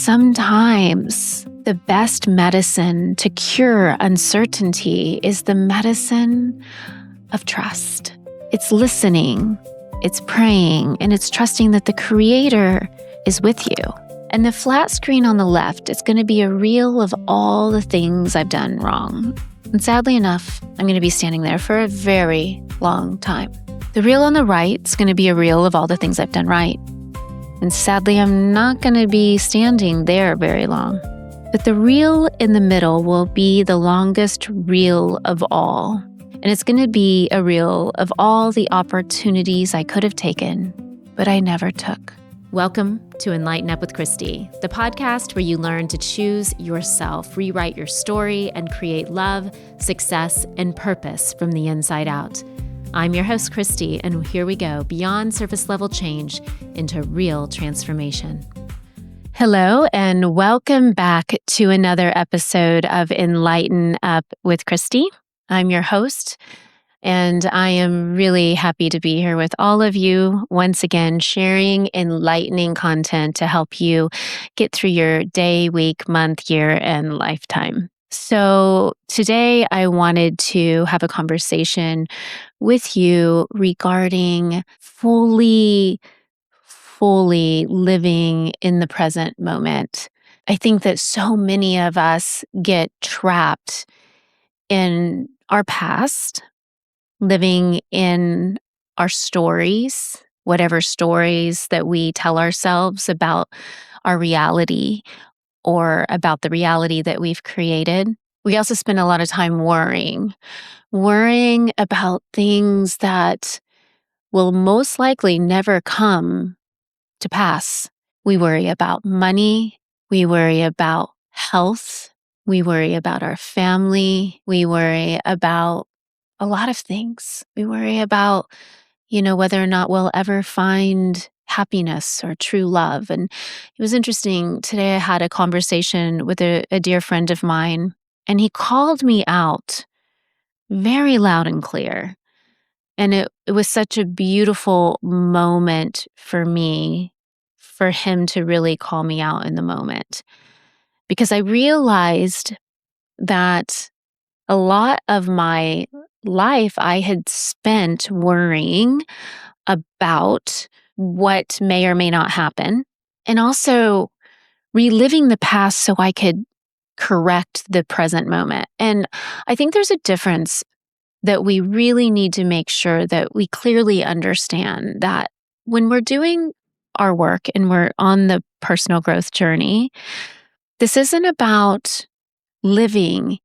sometimes the best medicine to cure uncertainty is the medicine of trust. It's listening, it's praying, and it's trusting that the Creator is with you. And the flat screen on the left is going to be a reel of all the things I've done wrong. And sadly enough, I'm going to be standing there for a very long time. The reel on the right is going to be a reel of all the things I've done right. And sadly, I'm not going to be standing there very long. But the reel in the middle will be the longest reel of all. And it's going to be a reel of all the opportunities I could have taken, but I never took. Welcome to Enlighten Up with Christy, the podcast where you learn to choose yourself, rewrite your story, and create love, success, and purpose from the inside out. I'm your host, Christy, and here we go, beyond surface level change into real transformation. Hello, and welcome back to another episode of Enlighten Up with Christy. I'm your host, and I am really happy to be here with all of you once again, sharing enlightening content to help you get through your day, week, month, year, and lifetime. So today I wanted to have a conversation with you regarding fully living in the present moment. I think that so many of us get trapped in our past, living in our stories, whatever stories that we tell ourselves about our reality or about the reality that we've created. We also spend a lot of time worrying about things that will most likely never come to pass. We worry about money. We worry about health. We worry about our family. We worry about a lot of things. We worry about, whether or not we'll ever find happiness or true love. And it was interesting. Today I had a conversation with a dear friend of mine, and he called me out very loud and clear. And it was such a beautiful moment for me, for him to really call me out in the moment. Because I realized that a lot of my life I had spent worrying about what may or may not happen, and also reliving the past so I could correct the present moment. And I think there's a difference that we really need to make sure that we clearly understand that when we're doing our work and we're on the personal growth journey, this isn't about living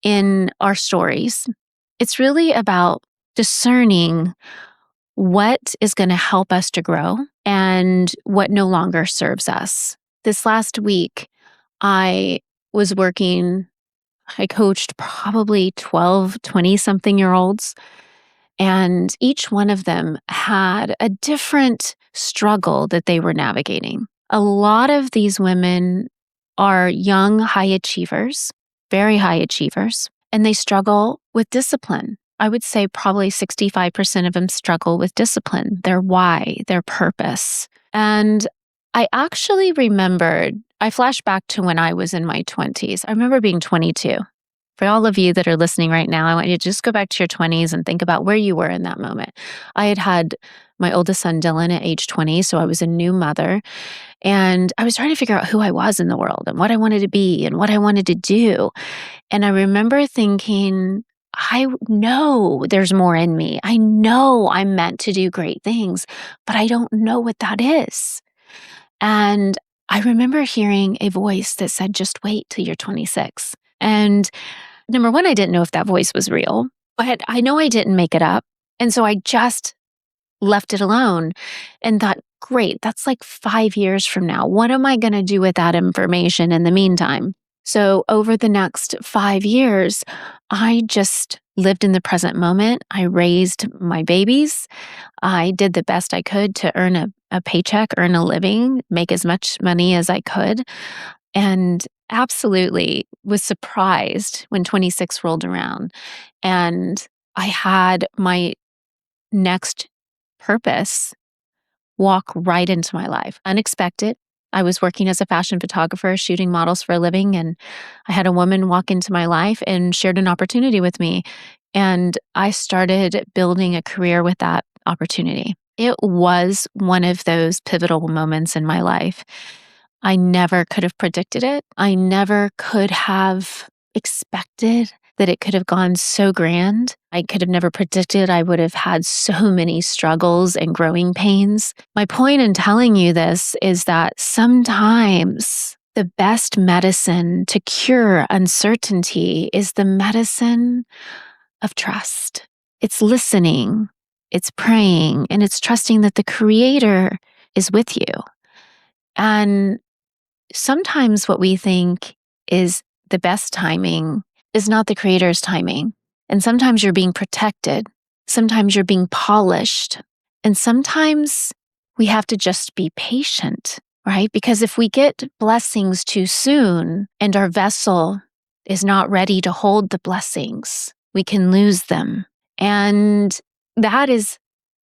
in our stories. It's really about discerning what is going to help us to grow and what no longer serves us. This last week, I coached probably 12, 20-something-year-olds, and each one of them had a different struggle that they were navigating. A lot of these women are young high achievers, very high achievers, and they struggle with discipline. I would say probably 65% of them struggle with discipline, their why, their purpose. And I actually I flashed back to when I was in my 20s. I remember being 22. For all of you that are listening right now, I want you to just go back to your 20s and think about where you were in that moment. I had my oldest son, Dylan, at age 20, so I was a new mother. And I was trying to figure out who I was in the world and what I wanted to be and what I wanted to do. And I remember thinking, I know there's more in me. I know I'm meant to do great things, but I don't know what that is. And I remember hearing a voice that said, just wait till you're 26. And number one, I didn't know if that voice was real, but I know I didn't make it up. And so I just left it alone and thought, great, that's like 5 years from now. What am I going to do with that information in the meantime? So over the next 5 years, I just lived in the present moment. I raised my babies. I did the best I could to earn a paycheck, earn a living, make as much money as I could. And absolutely was surprised when 26 rolled around and I had my next purpose walk right into my life. Unexpected, I was working as a fashion photographer, shooting models for a living, and I had a woman walk into my life and shared an opportunity with me. And I started building a career with that opportunity. It was one of those pivotal moments in my life. I never could have predicted it. I never could have expected that it could have gone so grand. I could have never predicted I would have had so many struggles and growing pains. My point in telling you this is that sometimes the best medicine to cure uncertainty is the medicine of trust. It's listening, it's praying, and it's trusting that the Creator is with you. And sometimes what we think is the best timing is not the Creator's timing. And sometimes you're being protected. Sometimes you're being polished. And sometimes we have to just be patient, right? Because if we get blessings too soon and our vessel is not ready to hold the blessings, we can lose them. And that is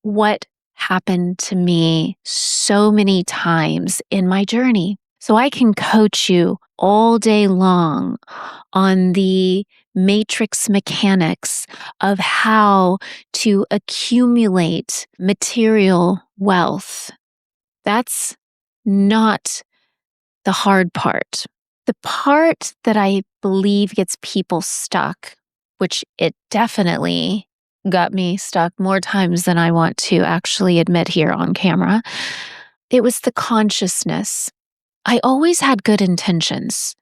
what happened to me so many times in my journey. So I can coach you all day long on the matrix mechanics of how to accumulate material wealth. That's not the hard part. The part that I believe gets people stuck, which it definitely got me stuck more times than I want to actually admit here on camera, it was the consciousness. I always had good intentions.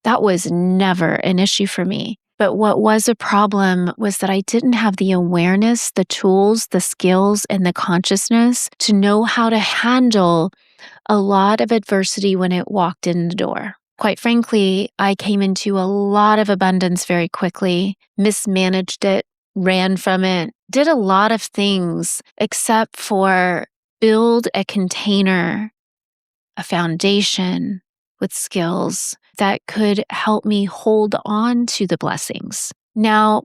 That was never an issue for me. But what was a problem was that I didn't have the awareness, the tools, the skills, and the consciousness to know how to handle a lot of adversity when it walked in the door. Quite frankly, I came into a lot of abundance very quickly, mismanaged it, ran from it, did a lot of things except for build a container, a foundation with skills that could help me hold on to the blessings. Now,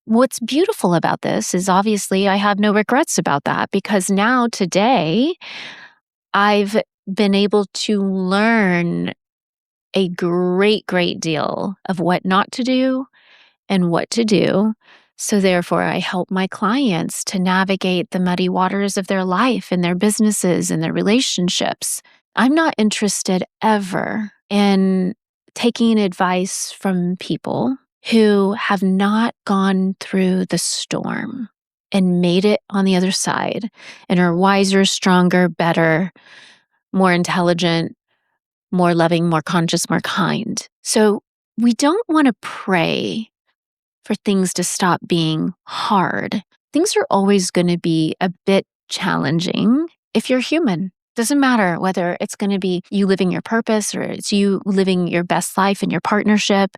what's beautiful about this is obviously I have no regrets about that because now today I've been able to learn a great deal of what not to do and what to do. So therefore, I help my clients to navigate the muddy waters of their life and their businesses and their relationships. I'm not interested ever in taking advice from people who have not gone through the storm and made it on the other side and are wiser, stronger, better, more intelligent, more loving, more conscious, more kind. So we don't want to pray for things to stop being hard. Things are always going to be a bit challenging if you're human. Doesn't matter whether it's going to be you living your purpose or it's you living your best life in your partnership.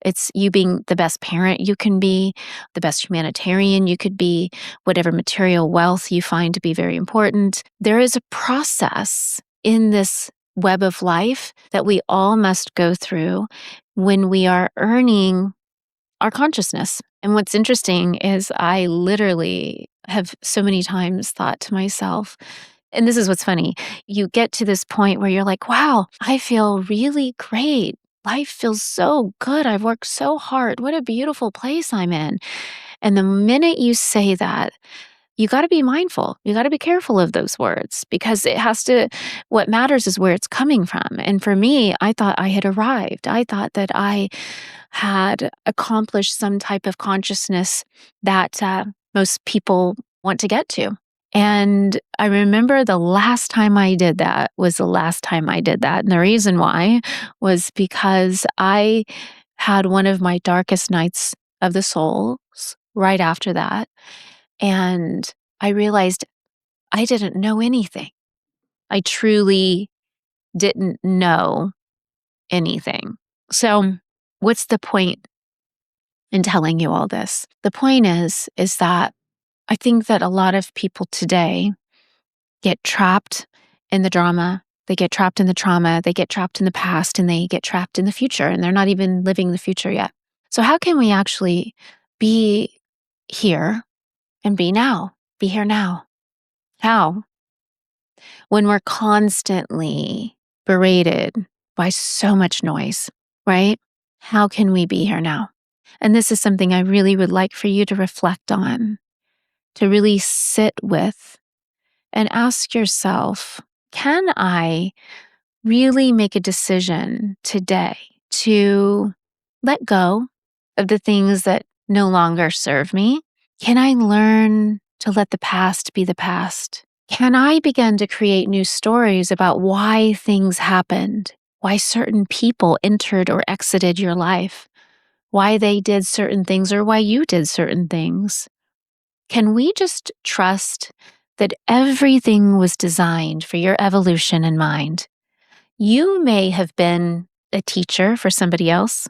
It's you being the best parent you can be, the best humanitarian you could be, whatever material wealth you find to be very important. There is a process in this web of life that we all must go through when we are earning our consciousness. And what's interesting is I literally have so many times thought to myself, and this is what's funny, you get to this point where you're like, wow, I feel really great. Life feels so good. I've worked so hard. What a beautiful place I'm in. And the minute you say that, you got to be mindful. You got to be careful of those words because what matters is where it's coming from. And for me, I thought I had arrived. I thought that I had accomplished some type of consciousness that most people want to get to. And I remember the last time I did that was the last time I did that. And the reason why was because I had one of my darkest nights of the souls right after that. And I realized I didn't know anything. I truly didn't know anything. So, what's the point in telling you all this? The point is that I think that a lot of people today get trapped in the drama. They get trapped in the trauma. They get trapped in the past and they get trapped in the future and they're not even living the future yet. So, how can we actually be here and be now? Be here now. How? When we're constantly berated by so much noise, right? How can we be here now? And this is something I really would like for you to reflect on, to really sit with and ask yourself, can I really make a decision today to let go of the things that no longer serve me? Can I learn to let the past be the past? Can I begin to create new stories about why things happened, why certain people entered or exited your life, why they did certain things or why you did certain things? Can we just trust that everything was designed for your evolution in mind? You may have been a teacher for somebody else,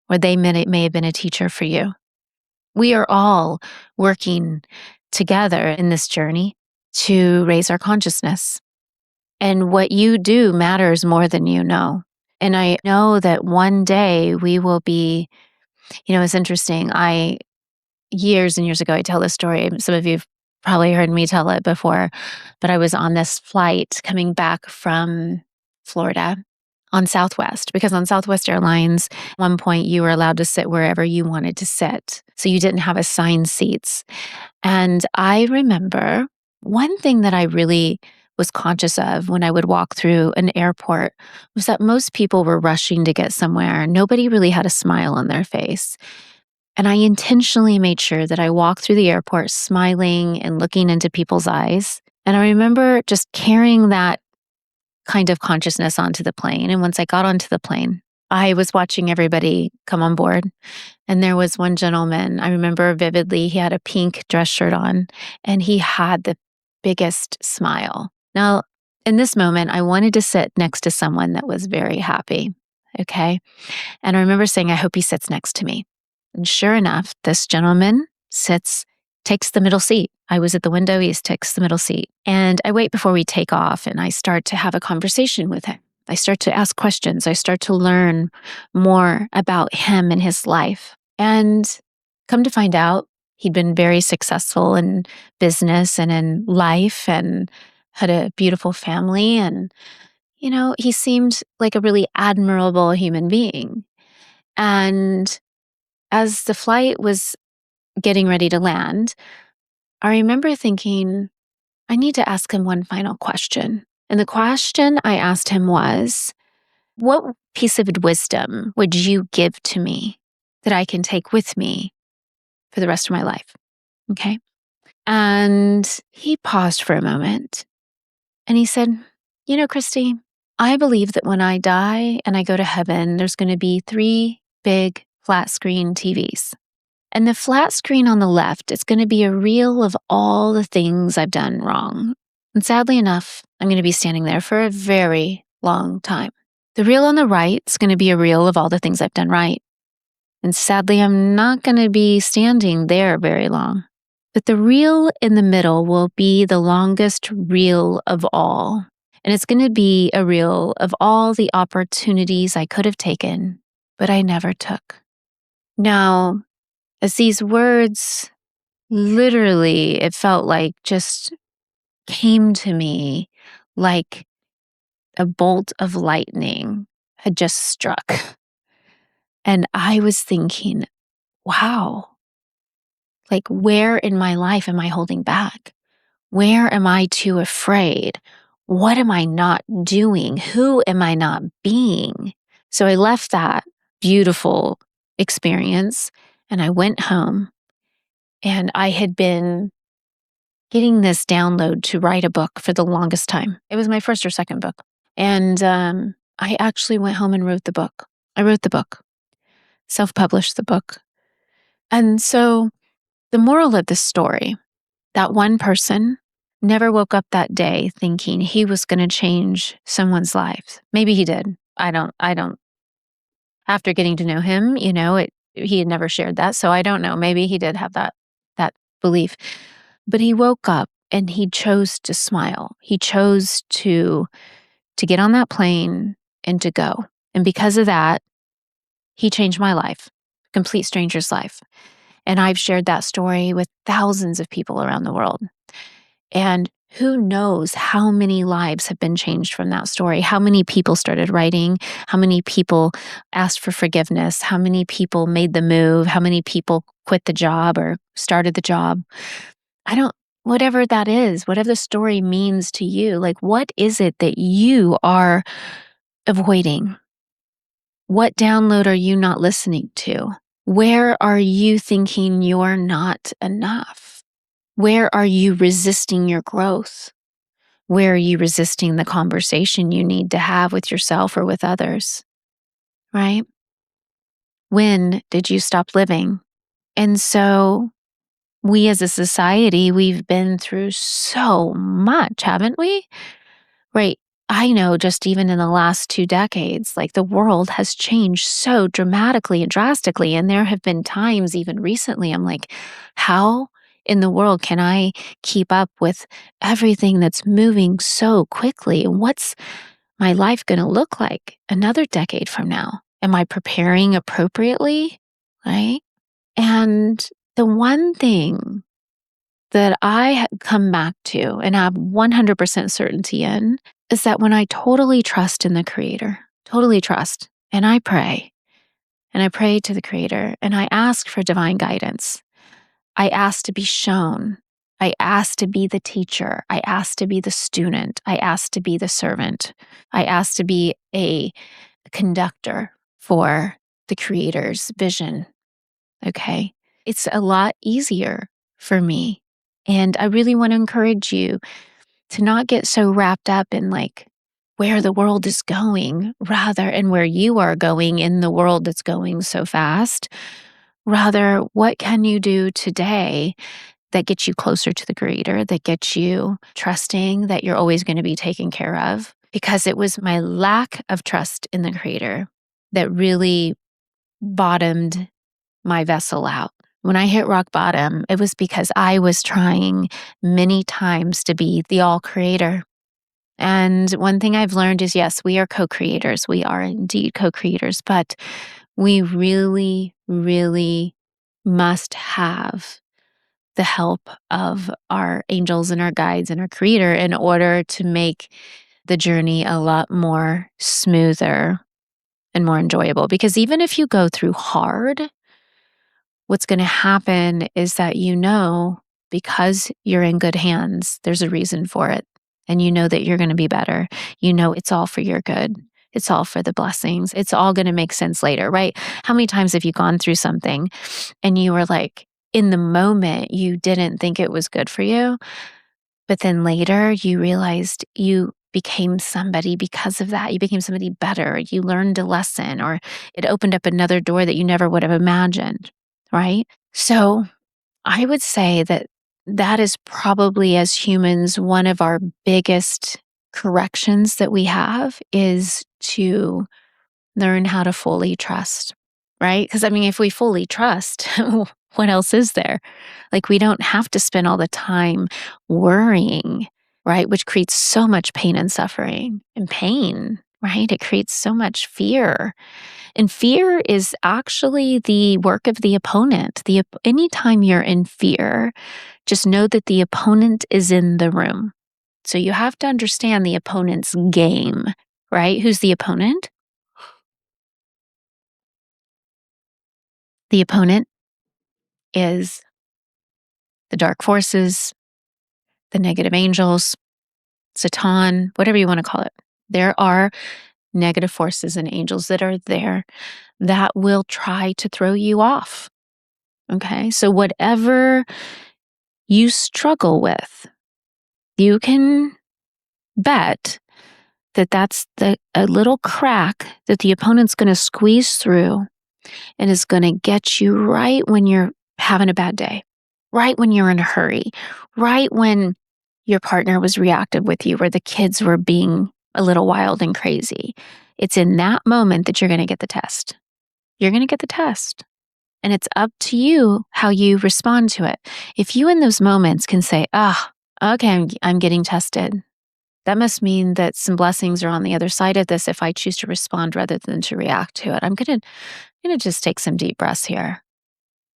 or they may have been a teacher for you. We are all working together in this journey to raise our consciousness. And what you do matters more than you know. And I know that one day we will be, it's interesting. Years and years ago, I tell this story. Some of you've probably heard me tell it before, but I was on this flight coming back from Florida on Southwest, because on Southwest Airlines, at one point you were allowed to sit wherever you wanted to sit. So you didn't have assigned seats. And I remember one thing that I really was conscious of when I would walk through an airport was that most people were rushing to get somewhere. Nobody really had a smile on their face. And I intentionally made sure that I walked through the airport smiling and looking into people's eyes. And I remember just carrying that kind of consciousness onto the plane. And once I got onto the plane, I was watching everybody come on board. And there was one gentleman, I remember vividly, he had a pink dress shirt on and he had the biggest smile. Now, in this moment, I wanted to sit next to someone that was very happy. Okay. And I remember saying, I hope he sits next to me. And sure enough, this gentleman takes the middle seat. I was at the window, he takes the middle seat. And I wait before we take off and I start to have a conversation with him. I start to ask questions. I start to learn more about him and his life. And come to find out, he'd been very successful in business and in life and had a beautiful family. And, he seemed like a really admirable human being. And as the flight was getting ready to land, I remember thinking, I need to ask him one final question. And the question I asked him was, what piece of wisdom would you give to me that I can take with me for the rest of my life? Okay. And he paused for a moment and he said, Christy, I believe that when I die and I go to heaven, there's going to be 3 big flat screen TVs. And the flat screen on the left is going to be a reel of all the things I've done wrong. And sadly enough, I'm going to be standing there for a very long time. The reel on the right is going to be a reel of all the things I've done right. And sadly, I'm not going to be standing there very long. But the reel in the middle will be the longest reel of all. And it's going to be a reel of all the opportunities I could have taken, but I never took. Now, as these words literally, it felt like just came to me like a bolt of lightning had just struck. And I was thinking, wow, like where in my life am I holding back? Where am I too afraid? What am I not doing? Who am I not being? So I left that beautiful experience and I went home. And I had been getting this download to write a book for the longest time. It was my first or second book. And I actually went home and wrote the book. I wrote the book, self-published the book. And so the moral of this story, that one person never woke up that day thinking he was going to change someone's life. Maybe he did. I don't, after getting to know him, he had never shared that. So I don't know. Maybe he did have that belief. But he woke up and he chose to smile. He chose to get on that plane and to go. And because of that, he changed my life, complete stranger's life. And I've shared that story with thousands of people around the world. And Who knows how many lives have been changed from that story? How many people started writing? How many people asked for forgiveness? How many people made the move? How many people quit the job or started the job? I don't, whatever that is, whatever the story means to you, like what is it that you are avoiding? What download are you not listening to? Where are you thinking you're not enough? Where are you resisting your growth? Where are you resisting the conversation you need to have with yourself or with others? Right? When did you stop living? And so we as a society, we've been through so much, haven't we? Right. I know just even in the last 2 decades, like the world has changed so dramatically and drastically. And there have been times, even recently, I'm like, how in the world can I keep up with everything that's moving so quickly? And what's my life going to look like another decade from now? Am I preparing appropriately? Right. And the one thing that I come back to and have 100% certainty in is that when I totally trust in the Creator, totally trust, and I pray to the Creator, and I ask for divine guidance. I ask to be shown. I ask to be the teacher. I ask to be the student. I ask to be the servant. I ask to be a conductor for the Creator's vision. Okay. It's a lot easier for me. And I really want to encourage you to not get so wrapped up in like where the world is going, rather, and where you are going in the world that's going so fast. Rather, what can you do today that gets you closer to the Creator, that gets you trusting that you're always going to be taken care of? Because it was my lack of trust in the Creator that really bottomed my vessel out. When I hit rock bottom, it was because I was trying many times to be the all creator. And one thing I've learned is yes, we are co creators. We are indeed co creators, but we really, really must have the help of our angels and our guides and our creator in order to make the journey a lot more smoother and more enjoyable. Because even if you go through hard, what's going to happen is that because you're in good hands, there's a reason for it. And you know that you're going to be better. You know it's all for your good. It's all for the blessings. It's all going to make sense later, right? How many times have you gone through something and you were like, in the moment, you didn't think it was good for you, but then later you realized you became somebody because of that. You became somebody better. You learned a lesson, or it opened up another door that you never would have imagined, right? So I would say that that is probably, as humans, one of our biggest corrections that we have is to learn how to fully trust, right? Because I mean, if we fully trust, what else is there? Like, we don't have to spend all the time worrying, right? Which creates so much pain and suffering and pain, right? It creates so much fear. And fear is actually the work of the opponent. Anytime you're in fear, just know that the opponent is in the room. So you have to understand the opponent's game, right? Who's the opponent? The opponent is the dark forces, the negative angels, Satan, whatever you want to call it. There are negative forces and angels that are there that will try to throw you off. Okay. So whatever you struggle with, you can bet that that's a little crack that the opponent's going to squeeze through and is going to get you right when you're having a bad day, right when you're in a hurry, right when your partner was reactive with you, or the kids were being a little wild and crazy. It's in that moment that you're going to get the test. You're going to get the test. And it's up to you how you respond to it. If you in those moments can say, okay, I'm getting tested, that must mean that some blessings are on the other side of this if I choose to respond rather than to react to it. I'm going to just take some deep breaths here.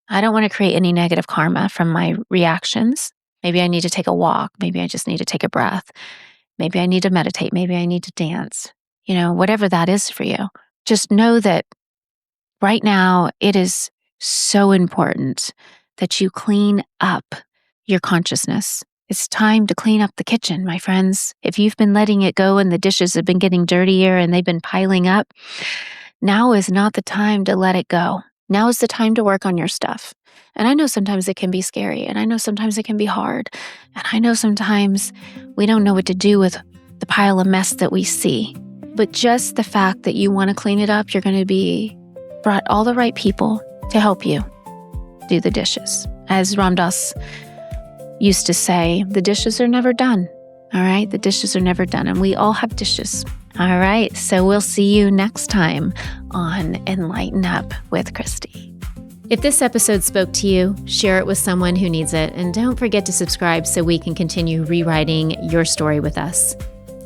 I don't want to create any negative karma from my reactions. Maybe I need to take a walk. Maybe I just need to take a breath. Maybe I need to meditate. Maybe I need to dance. Whatever that is for you. Just know that right now it is so important that you clean up your consciousness. It's time to clean up the kitchen, my friends. If you've been letting it go and the dishes have been getting dirtier and they've been piling up, now is not the time to let it go. Now is the time to work on your stuff. And I know sometimes it can be scary, and I know sometimes it can be hard, and I know sometimes we don't know what to do with the pile of mess that we see. But just the fact that you want to clean it up, you're going to be brought all the right people to help you do the dishes. As Ram Dass used to say, the dishes are never done. All right? The dishes are never done, and we all have dishes. All right, so we'll see you next time on Enlighten Up with Christy. If this episode spoke to you, share it with someone who needs it, and don't forget to subscribe so we can continue rewriting your story with us.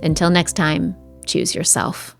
Until next time, choose yourself.